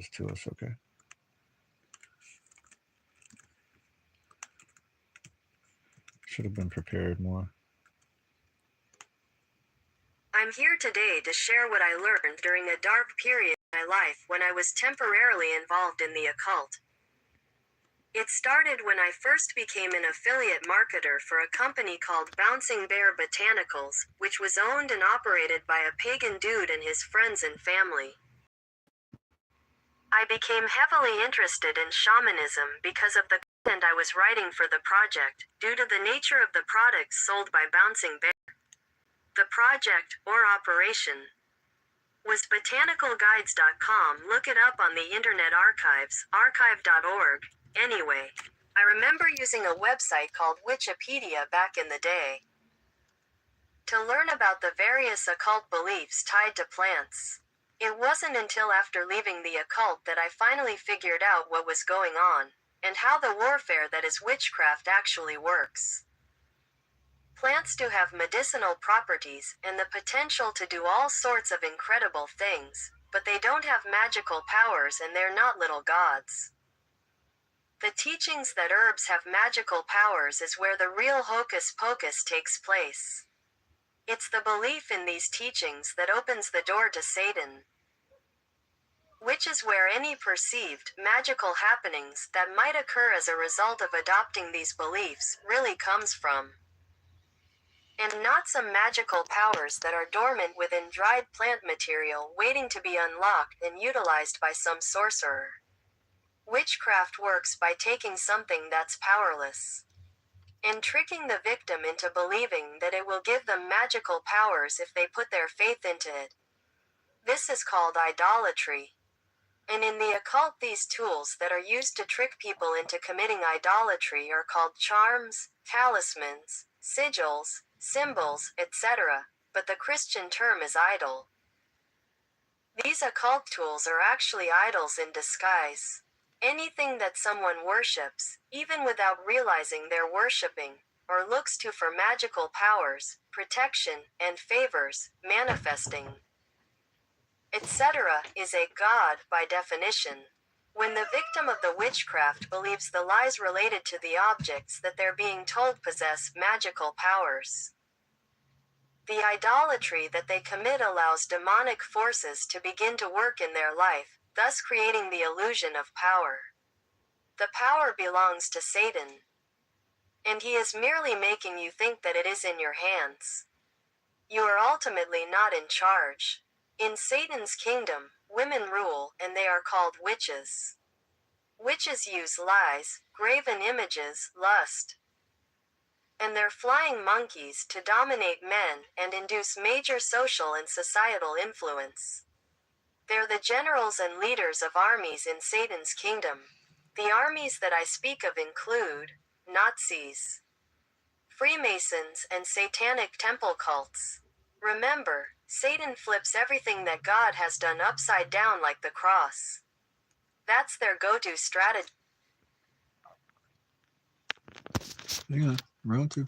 this to us, okay? Should have been prepared more. I'm here today to share what I learned during a dark period in my life when I was temporarily involved in the occult. It started when I first became an affiliate marketer for a company called Bouncing Bear Botanicals, which was owned and operated by a pagan dude and his friends and family. I became heavily interested in shamanism because of the content I was writing for the project, due to the nature of the products sold by Bouncing Bear. The project, or operation, was botanicalguides.com. Look it up on the Internet Archives, archive.org. Anyway, I remember using a website called Wikipedia back in the day to learn about the various occult beliefs tied to plants. It wasn't until after leaving the occult that I finally figured out what was going on, and how the warfare that is witchcraft actually works. Plants do have medicinal properties and the potential to do all sorts of incredible things, but they don't have magical powers and they're not little gods. The teachings that herbs have magical powers is where the real hocus pocus takes place. It's the belief in these teachings that opens the door to Satan, which is where any perceived magical happenings that might occur as a result of adopting these beliefs really comes from. And not some magical powers that are dormant within dried plant material waiting to be unlocked and utilized by some sorcerer. Witchcraft works by taking something that's powerless and tricking the victim into believing that it will give them magical powers if they put their faith into it. This is called idolatry. And in the occult, these tools that are used to trick people into committing idolatry are called charms, talismans, sigils, symbols, etc., but the Christian term is idol. These occult tools are actually idols in disguise. Anything that someone worships, even without realizing they're worshipping, or looks to for magical powers, protection, and favors, manifesting, etc., is a god by definition. When the victim of the witchcraft believes the lies related to the objects that they're being told possess magical powers, the idolatry that they commit allows demonic forces to begin to work in their life, thus creating the illusion of power. The power belongs to Satan, and he is merely making you think that it is in your hands. You are ultimately not in charge. In Satan's kingdom, women rule, and they are called witches. Witches use lies, graven images, lust, and their flying monkeys to dominate men and induce major social and societal influence. They're the generals and leaders of armies in Satan's kingdom. The armies that I speak of include Nazis, Freemasons, and satanic temple cults. Remember, Satan flips everything that God has done upside down like the cross. That's their go-to strategy. Hang on, round two.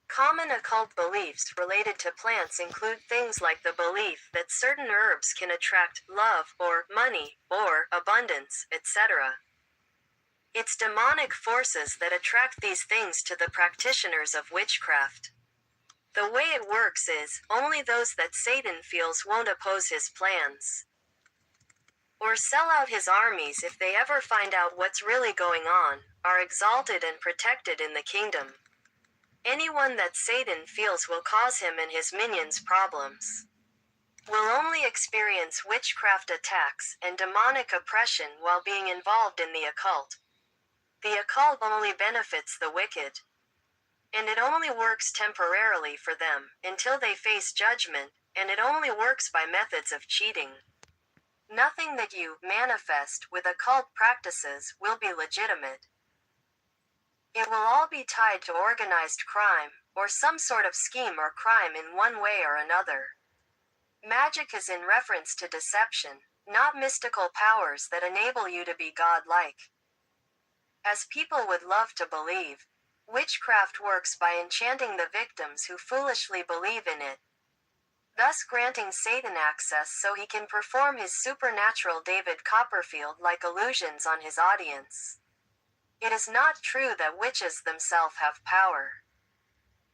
Common occult beliefs related to plants include things like the belief that certain herbs can attract love, or money, or abundance, etc. It's demonic forces that attract these things to the practitioners of witchcraft. The way it works is, only those that Satan feels won't oppose his plans, or sell out his armies if they ever find out what's really going on, are exalted and protected in the kingdom. Anyone that Satan feels will cause him and his minions problems will only experience witchcraft attacks and demonic oppression while being involved in the occult. The occult only benefits the wicked, and it only works temporarily for them until they face judgment, and it only works by methods of cheating. Nothing that you manifest with occult practices will be legitimate. It will all be tied to organized crime, or some sort of scheme or crime in one way or another. Magic is in reference to deception, not mystical powers that enable you to be godlike. As people would love to believe, witchcraft works by enchanting the victims who foolishly believe in it. thus granting Satan access so he can perform his supernatural David Copperfield-like illusions on his audience. It is not true that witches themselves have power.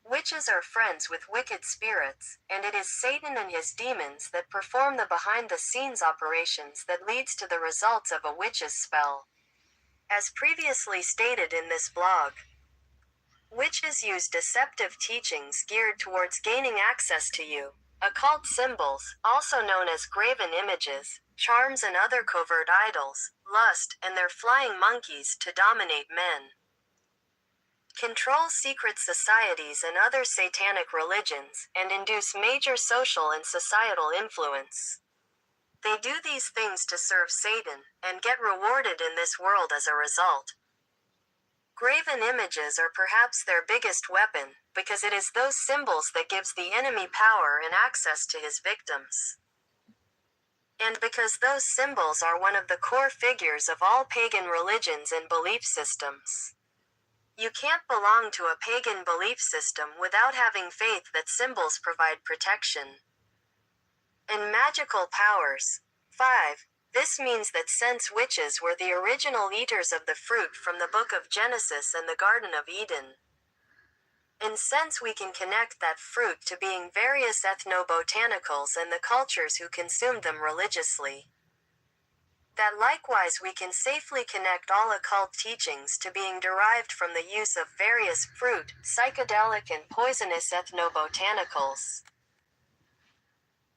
Witches are friends with wicked spirits, and it is Satan and his demons that perform the behind-the-scenes operations that leads to the results of a witch's spell. As previously stated in this blog, witches use deceptive teachings geared towards gaining access to you. Occult symbols, also known as graven images, charms and other covert idols, lust, and their flying monkeys to dominate men. Control secret societies and other satanic religions, and induce major social and societal influence. They do these things to serve Satan, and get rewarded in this world as a result. Graven images are perhaps their biggest weapon, because it is those symbols that gives the enemy power and access to his victims. And because those symbols are one of the core figures of all pagan religions and belief systems. You can't belong to a pagan belief system without having faith that symbols provide protection. And magical powers. 5. This means that since witches were the original eaters of the fruit from the book of Genesis and the Garden of Eden, and since we can connect that fruit to being various ethnobotanicals and the cultures who consumed them religiously, that likewise we can safely connect all occult teachings to being derived from the use of various fruit, psychedelic and poisonous ethnobotanicals.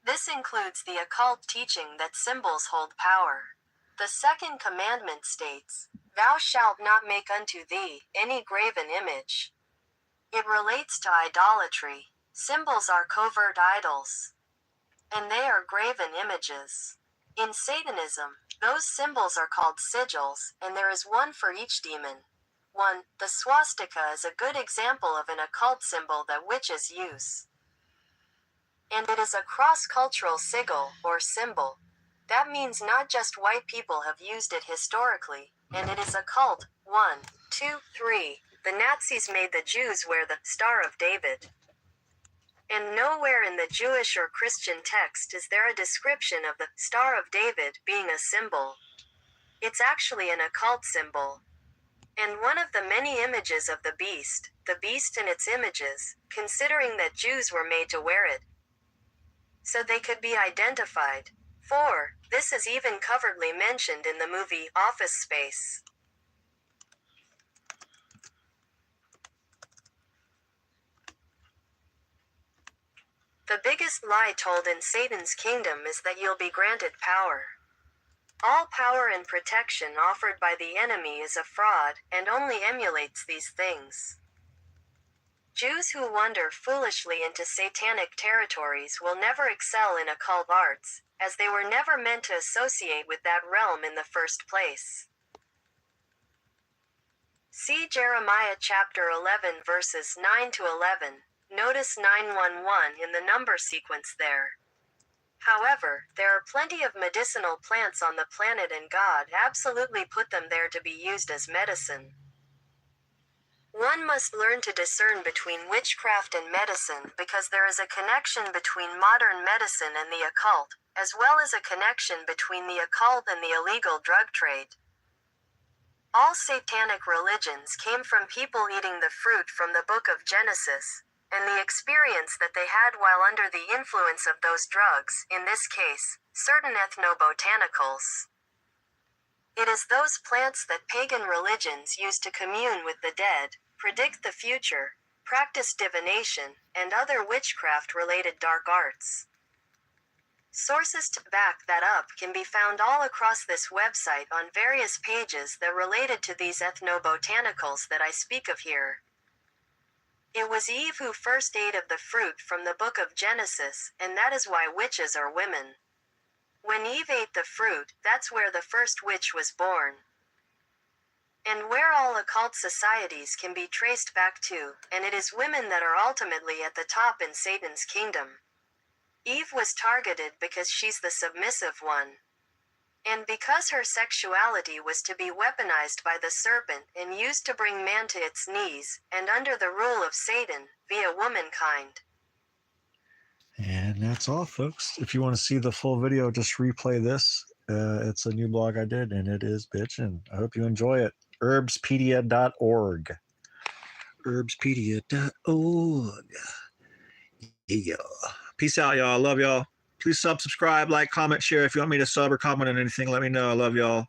This includes the occult teaching that symbols hold power. The second commandment states, "Thou shalt not make unto thee any graven image." It relates to idolatry. Symbols are covert idols, and they are graven images. In Satanism, those symbols are called sigils, and there is one for each demon. 1. The swastika is a good example of an occult symbol that witches use. And it is a cross-cultural sigil, or symbol. That means not just white people have used it historically, and it is occult. 1, 2, 3. The Nazis made the Jews wear the Star of David. And nowhere in the Jewish or Christian text is there a description of the Star of David being a symbol. It's actually an occult symbol. And one of the many images of the beast and its images, considering that Jews were made to wear it, so they could be identified. 4. This is even covertly mentioned in the movie Office Space. The biggest lie told in Satan's kingdom is that you'll be granted power. All power and protection offered by the enemy is a fraud, and only emulates these things. Jews who wander foolishly into satanic territories will never excel in occult arts, as they were never meant to associate with that realm in the first place. See Jeremiah chapter 11 verses 9 to 11. Notice 911 in the number sequence there. However, there are plenty of medicinal plants on the planet, and God absolutely put them there to be used as medicine. One must learn to discern between witchcraft and medicine, because there is a connection between modern medicine and the occult, as well as a connection between the occult and the illegal drug trade. All satanic religions came from people eating the fruit from the book of Genesis, and the experience that they had while under the influence of those drugs, in this case, certain ethnobotanicals. It is those plants that pagan religions use to commune with the dead, predict the future, practice divination, and other witchcraft-related dark arts. Sources to back that up can be found all across this website on various pages that related to these ethnobotanicals that I speak of here. It was Eve who first ate of the fruit from the book of Genesis, and that is why witches are women. When Eve ate the fruit, that's where the first witch was born. And where all occult societies can be traced back to, and it is women that are ultimately at the top in Satan's kingdom. Eve was targeted because she's the submissive one. And because her sexuality was to be weaponized by the serpent and used to bring man to its knees, and under the rule of Satan, via womankind. And And that's all, folks. If you want to see the full video, just replay this. It's a new blog I did, and it is bitchin'. I hope you enjoy it. Herbspedia.org. Herbspedia.org. Yeah. Peace out, y'all. I love y'all. Please subscribe, like, comment, share. If you want me to sub or comment on anything, let me know. I love y'all.